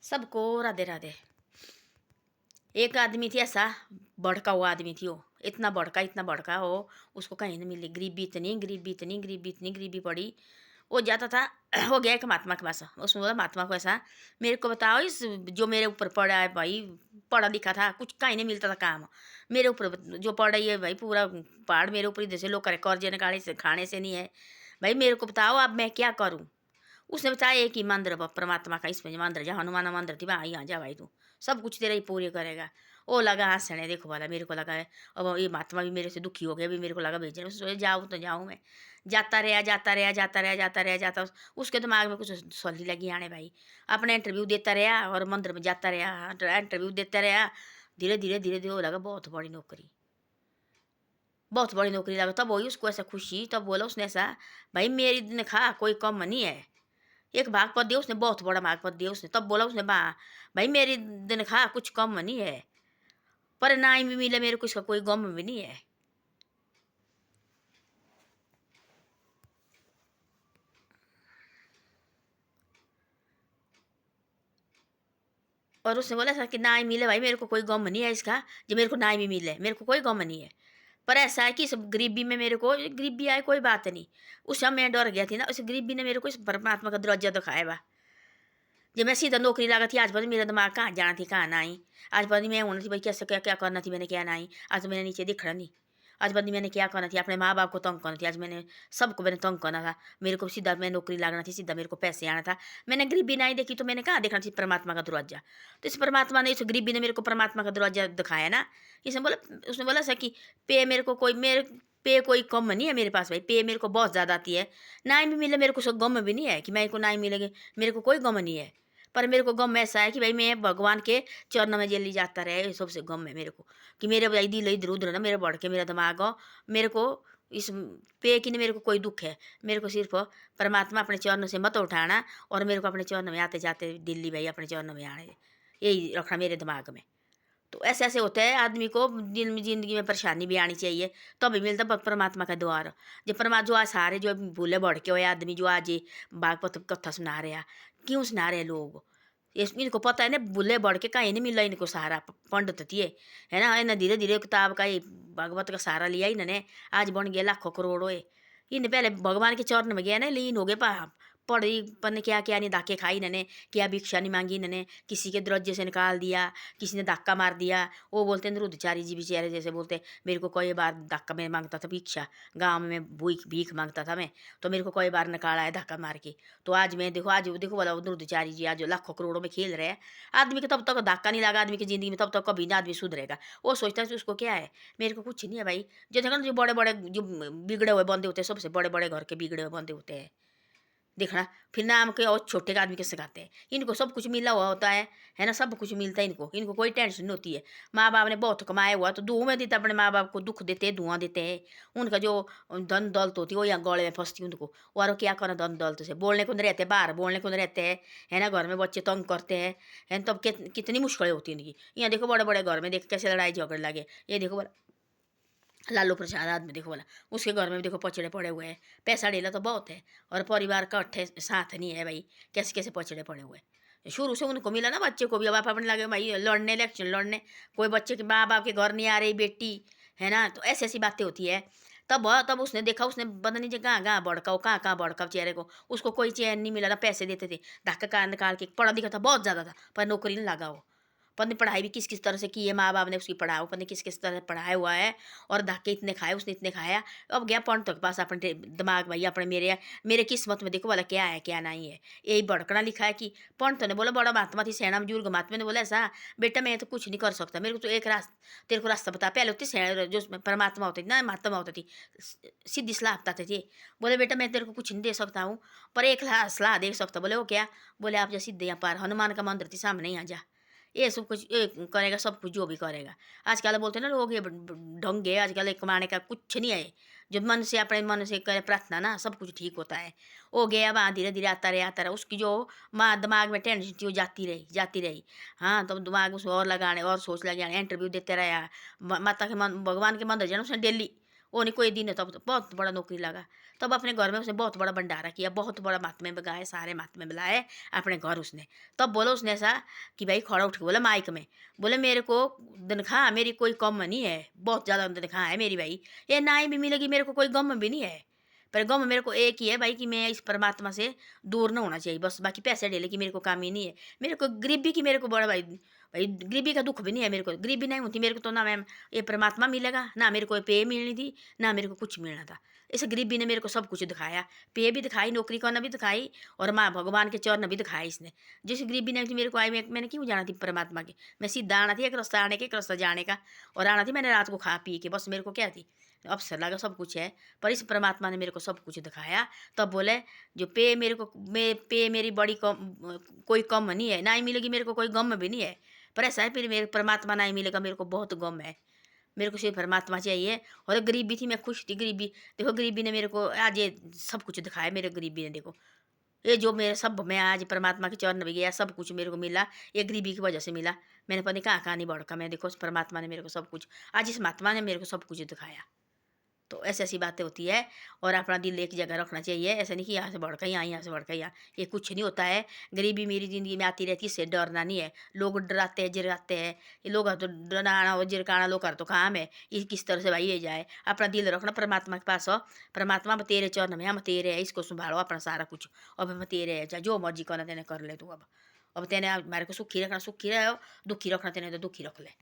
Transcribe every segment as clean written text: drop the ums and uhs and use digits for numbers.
सबको राधे राधे। एक आदमी थी ऐसा, बड़का हुआ आदमी थी वो, इतना बड़का हो, उसको कहीं नहीं मिली। गरीबी इतनी, गरीबी इतनी, गरीबी इतनी, गरीबी पड़ी। वो जाता था हो गया एक महात्मा के पास। उसने बोला महात्मा को ऐसा, मेरे को बताओ इस जो मेरे ऊपर पड़ा है भाई, पढ़ा लिखा था, कुछ कहीं नहीं मिलता था काम, मेरे ऊपर जो पड़ा ही है भाई, पूरा पहाड़ मेरे ऊपर जैसे लोग करे कर्जे निकाले से खाने से नहीं है भाई, मेरे को बताओ अब मैं क्या करूँ। उसने बताया एक ही मंदिर परमात्मा का, इसमें मंदिर जहाँ हनुमान मंदिर थी वहाँ, यहाँ जा भाई तू, सब कुछ तेरा ही पूरे करेगा। वो लगा हंसने, देखो वाला मेरे को लगा है अब ये महात्मा भी मेरे से दुखी हो गया, भी मेरे को लगा भेजने। उसने सोचा जाऊँ तो जाऊँ मैं। जाता रहा जाता रहा जाता रहा जाता रहा जाता, उसके दिमाग में कुछ सल्ली लगी आने भाई। अपने इंटरव्यू देता रहा और मंदिर में जाता रहा, इंटरव्यू देता रहा। धीरे धीरे धीरे धीरे वो लगा बहुत बड़ी नौकरी, बहुत बड़ी नौकरी लगा। तब वही उसको ऐसा खुशी, तब बोला उसने ऐसा, भाई मेरी ने खा कोई कम नहीं है। एक भागपत दिया उसने, बहुत बड़ा भागपत दिया उसने। तब बोला उसने भाई मेरी तनख्वाह कुछ कम नहीं है, पर ना ही भी मिले मेरे को इसका कोई गम भी नहीं है। और उसने बोला था कि ना ही मिले भाई मेरे को कोई गम नहीं है इसका, जो मेरे को ना ही भी मिले मेरे को कोई गम नहीं है। पर ऐसा है कि इस गरीबी में मेरे को, गरीबी आए कोई बात नहीं, उस समय मैं डर गया थी ना, उस गरीबी ने मेरे को इस परमात्मा का दरवाजा दिखाया बा। जब मैं सीधा नौकरी लगा थी, आज पता मेरा दिमाग कहाँ जाना थी कहाँ ना आई। आज पता मैं होना थी भाई, कैसे क्या क्या करना थी मैंने, क्या ना आई। आज तो मैंने नीचे दिख रहा नहीं। आज पता मैंने क्या करना थी, अपने माँ बाप को तंग करना थी। आज मैंने सबको मैंने तंग करना था। मेरे को सीधा मैं नौकरी लगना थी, सीधा मेरे को पैसे आना था। मैंने गरीबी नहीं देखी तो मैंने कहाँ देखना थी परमात्मा का दरवाजा। तो इस परमात्मा ने, इस गरीबी ने मेरे को परमात्मा का दरवाजा दिखाया ना। इसने बोला, उसने बोला सर कि पे मेरे को कोई, मेरे पे कोई कम नहीं है मेरे पास भाई, पे मेरे को बहुत ज़्यादा आती है। ना ही भी मिले मेरे को सो गम भी नहीं है कि मेरे को ना ही मिलेगी, मेरे को कोई गम नहीं है। पर मेरे को गम ऐसा है कि भाई मैं भगवान के चरणों में जल्दी जाता रहे, ये सबसे गम है मेरे को। कि मेरे भाई दिल इधर उधर ना मेरे बढ़ के मेरा दिमाग हो, मेरे को इस पे की नहीं मेरे को कोई दुख है। मेरे को सिर्फ परमात्मा अपने चरणों से मत उठाना, और मेरे को अपने चरणों में आते जाते दिल्ली भाई अपने चरणों में आने, यही रखना मेरे दिमाग में। तो ऐसे ऐसे होता है आदमी को जिंदगी में परेशानी भी आनी चाहिए, तब भी मिलता परमात्मा का द्वार। जो परमा जो आज सारे जो भूले बढ़ के हुए आदमी जो आज ये भागवत कथा सुना रहे हैं, क्यों सुना रहे हैं लोग, इनको पता है ना भूले बढ़ के कहीं नहीं मिला इनको सहारा। पंडित थी है ना, इन्हें धीरे धीरे किताब का ये भागवत का सहारा लिया इन्होंने, आज बन गया लाखों करोड़ों। इन्हें पहले भगवान के चरण में गया ना, लीन हो गए पा पढ़ी पन क्या क्या नहीं धाके खाई इन्होंने, क्या भिक्षा नहीं मांगी इन्होंने, किसी के दरवाजे से निकाल दिया, किसी ने धक्का मार दिया। वो बोलते हैं रुद्रचारी जी बेचारे जैसे बोलते, मेरे को कई बार धक्का में मांगता था भिक्षा, गाँव में भूख भीख मांगता था मैं, तो मेरे को कई बार निकाला है धक्का मार के। तो आज मैं देखो, आज देखो बोला रुद्रचारी जी आज लाखों करोड़ों में खेल रहे हैं। आदमी को तब तक धक्का नहीं लगा आदमी की जिंदगी में, तब तक कभी ना आदमी सुधरेगा। वो सोचता है उसको क्या है, मेरे को कुछ नहीं है भाई। जो देखो ना, जो बड़े बड़े जो बिगड़े हुए बंदे होते हैं, सबसे बड़े बड़े घर के बिगड़े हुए बंदे होते हैं, देखना। फिर नाम के और छोटे के आदमी के सिखाते हैं, इनको सब कुछ मिला हुआ होता है ना, सब कुछ मिलता है इनको, इनको कोई टेंशन नहीं होती है। माँ बाप ने बहुत कमाया हुआ तो धुआं देते, अपने माँ बाप को दुख देते हैं, धुआं देते हैं। उनका जो धन दौलत होती है वो यहाँ गौड़े में फंसती है उनको। और क्या करना धन दौलत से, बोलने को नहीं रहते, बाहर बोलने को नहीं रहते हैं, है ना, घर में बच्चे तंग करते हैं, है ना। तब कितनी मुश्किलें होती हैं इनकी। यहाँ देखो बड़े बड़े घर में देख कैसे लड़ाई झगड़े लगे। ये देखो लालू प्रसाद आदमी देखो बोला, उसके घर में भी देखो पचड़े पड़े हुए हैं। पैसा डेला तो बहुत है और परिवार का अट्ठे साथ नहीं है भाई, कैसे कैसे पचड़े पड़े हुए हैं। शुरू से उनको मिला ना बच्चे को भी, अब आप अपने लगे भाई लड़ने, इलेक्शन लड़ने, कोई बच्चे के माँ बाप के घर नहीं आ रही बेटी, है ना। तो ऐसी ऐसी बातें होती है। तब उसने देखा, उसने पता नहीं कहाँ कहाँ भड़काओ, कहाँ कहाँ भड़काओ चेहरे को। उसको कोई चैन नहीं मिला ना, पैसे देते थे धक्का कान निकाल के, पढ़ा लिखा था बहुत ज़्यादा था पर नौकरी नहीं लगा वो। पता नहीं पढ़ाई भी किस किस तरह से की है, माँ बाप ने उसकी पढ़ाओ पता नहीं किस किस तरह से पढ़ाया हुआ है। और धक्के इतने खाए उसने, इतने खाया। अब गया पंडित के पास, अपने दिमाग भाई अपने मेरे मेरे किस्मत में देखो वाला क्या है क्या नहीं है, यही भड़कना लिखा है कि। पंडित ने बोला, बड़ा महात्मा थी सैना बुजुर्ग महात्मा ने बोला ऐसा, बेटा मैं तो कुछ नहीं कर सकता, मेरे को तो एक रास्ता, तेरे को रास्ता बता। पहले होती जो परमात्मा होती थी ना, महात्मा होती थी, सीधी सलाह बताते थे। बोले बेटा मैं तेरे को कुछ नहीं दे सकता हूँ, पर एक सलाह दे सकता। बोले वो क्या, बोले आप जा सीधे यहाँ पार हनुमान का मंदिर थी सामने, यहाँ जा, ये सब कुछ ये करेगा, सब कुछ जो भी करेगा। आजकल बोलते हैं ना लोग, ये ढंग है आजकल कमाने का, कुछ नहीं है। जो मन से अपने मन से करे प्रार्थना ना, सब कुछ ठीक होता है। हो गया वहाँ, धीरे धीरे आता रहा। उसकी जो माँ दिमाग में टेंशन थी वो जाती रही जाती रही। हाँ तो दिमाग उसमें और लगाने और सोच लगाने, इंटरव्यू देते रहा। माता के मन भगवान के मंदिर जाना उसने डेली, वो नहीं कोई दिन तब तो बहुत बड़ा नौकरी लगा। तब अपने घर में उसने बहुत बड़ा भंडारा किया, बहुत बड़ा महात्म्य बगाए, सारे महात्म्य बुलाए अपने घर उसने। तब बोला उसने ऐसा कि भाई खड़ा उठ के बोला माइक में, बोले मेरे को तनख्वाह मेरी कोई कम नहीं है, बहुत ज़्यादा तनख्वाह है मेरी भाई, ये ना ही भी मिलेगी मेरे को कोई गम भी नहीं है। पर गम मेरे को एक ही है भाई कि मैं इस परमात्मा से दूर ना होना चाहिए बस। बाकी पैसे डेले की मेरे को काम ही नहीं है। मेरे को गरीबी की मेरे को बड़ा भाई भाई गरीबी का दुख भी नहीं है मेरे को। गरीबी नहीं होती मेरे को तो ना मैम ये परमात्मा मिलेगा, ना मेरे को पे मिलनी थी, ना मेरे को कुछ मिलना था। इस गरीबी ने मेरे को सब कुछ दिखाया, पे भी दिखाई, नौकरी करना भी दिखाई, और माँ भगवान के चरण भी दिखाए इसने। जिस गरीबी ने मेरे को आई, मैंने क्यों जाना थी परमात्मा के। मैं सीधा आना थी, एक रास्ता आने के, एक रास्ता जाने का, और आना थी मैंने रात को खा पी के, बस मेरे को क्या थी अवसर लगा, सब कुछ है। पर इस परमात्मा ने मेरे को सब कुछ दिखाया। तब बोले जो पे मेरे को पे मेरी बड़ी कम कोई कम नहीं है, ना ही मिलेगी मेरे को कोई गम भी नहीं है। पर ऐसा है फिर मेरे परमात्मा नहीं मिलेगा मेरे को बहुत गम है। मेरे को सिर्फ परमात्मा चाहिए। और गरीबी थी, मैं खुश थी। गरीबी देखो, गरीबी ने मेरे को आज ये सब कुछ दिखाया। मेरे गरीबी ने देखो ये जो मेरे सब, मैं आज परमात्मा के चरण में गया, सब कुछ मेरे को मिला, ये गरीबी की वजह से मिला। मैंने पता नहीं कहाँ नहीं बढ़का, मैं देखो परमात्मा ने मेरे को सब कुछ, आज इस महात्मा ने मेरे को सब कुछ दिखाया। तो ऐसी ऐसी बातें होती है। और अपना दिल एक जगह रखना चाहिए। ऐसा नहीं कि यहाँ से बढ़कर यहाँ से बढ़कर यहाँ, ये कुछ नहीं होता है। गरीबी मेरी ज़िंदगी में आती रहती है, इससे डरना नहीं है। लोग डराते हैं, जिराते हैं, ये लोग तो डराना और जिरकाना लोग कर तो काम है। ये किस तरह से भाई ये जाए, अपना दिल रखना परमात्मा के पास हो। परमात्मा हम तेरे चरण में, हम तेरे है, इसको संभालो अपना सारा कुछ। अब हम तेरे है, चाहे जो मर्जी करना तेने कर ले तू। अब तेने हमारे को सुखी रखना सुखी रहो, दुखी रखना तेने तो दुखी रख ले।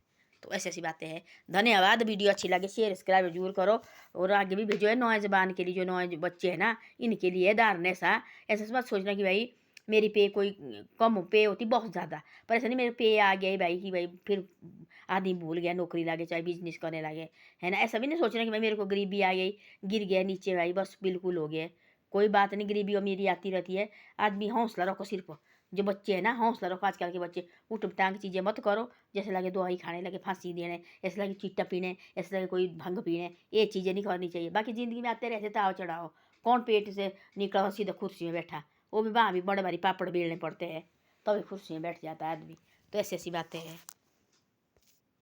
तो ऐसी ऐसी बातें हैं। धन्यवाद। वीडियो अच्छी लगे शेयर सब्सक्राइब जरूर करो, और आगे भी भेजो है। नौजवान के लिए, जो नौ बच्चे हैं ना, इनके लिए धारण ऐसा मत सोचना कि भाई मेरी पे कोई कम पे होती बहुत ज़्यादा। पर ऐसा नहीं मेरे पे आ गया भाई कि भाई फिर आदमी भूल गया, नौकरी लगे, चाहे बिजनेस करने लगे, है ना। ऐसा भी नहीं सोचना कि भाई मेरे को गरीबी आ गई, गिर गया नीचे भाई बस बिल्कुल हो गया। कोई बात नहीं, गरीबी और मेरी आती रहती है। आदमी हौसला रखो सिर्फ। जो बच्चे हैं ना, हौसला रखो। आजकल के बच्चे उठ टांग चीज़ें मत करो। जैसे लगे दवाई खाने लगे, फांसी देने, ऐसे लगे चिट्टा पीने, ऐसे लगे कोई भंग पीने, ये चीज़ें नहीं करनी चाहिए। बाकी ज़िंदगी में आते रहते ताव चढ़ाओ। कौन पेट से निकला हो सीधा कुर्सी में बैठा, वो भी वहाँ भी बड़े भारी पापड़ बेलने पड़ते हैं, तभी कुर्सी में बैठ जाता है आदमी। तो ऐसी ऐसी बातें हैं।